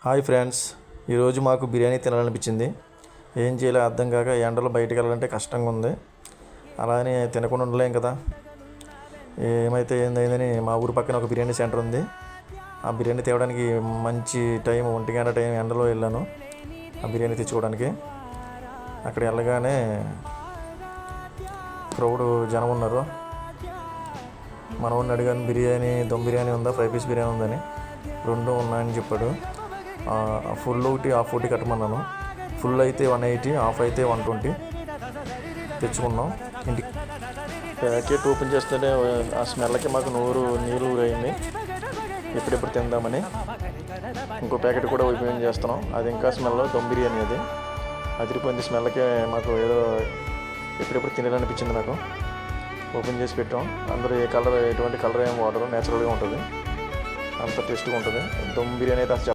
Hi friends, ఈరోజు మాకు బిర్యానీ తినాలనిపించింది. ఏం చేయాలో అర్థం కాక ఎండలో బయటకు వెళ్ళాలంటే కష్టంగా ఉంది. అలానే తినకుండా ఉండలేం కదా. ఏమైతే ఏందని మా ఊరు పక్కన ఒక బిర్యానీ సెంటర్ ఉంది. ఆ బిర్యానీ తేవడానికి మంచి టైం 1 గంట టైం ఎండలో వెళ్ళాను ఆ బిర్యానీ తెచ్చుకోవడానికి. అక్కడ వెళ్ళగానే క్రౌడ్ జనం ఉన్నారు. మనవాడిని అడిగాను, దమ్ బిర్యానీ ఉందా, ఫ్రై పీస్ బిర్యానీ ఉందని. 2 ఉన్నాయని చెప్పాడు. ఫుల్ ఒకటి హాఫ్ ఒకటి కట్టమన్నాను. ఫుల్ అయితే 180, హాఫ్ అయితే 120 తెచ్చుకున్నాం. ఇంటికి ప్యాకెట్ ఓపెన్ చేస్తేనే ఆ స్మెల్కి మాకు నీళ్ళు ఊరైంది. ఎప్పుడెప్పుడు తిందామని ఇంకో ప్యాకెట్ కూడా ఓపెన్ చేస్తున్నాం. అది ఇంకా స్మెల్ దమ్ బిర్యానీ, అది అదిరిపోయింది. స్మెల్కి మాకు ఏదో ఎప్పుడెప్పుడు తినాలనిపించింది. నాకు ఓపెన్ చేసి పెట్టాం. అందరూ ఎటువంటి కలర్ ఏం వాడరు, నేచురల్గా ఉంటుంది, అంత టేస్ట్గా ఉంటుంది. దమ్ బిర్యానీ అయితే అసలు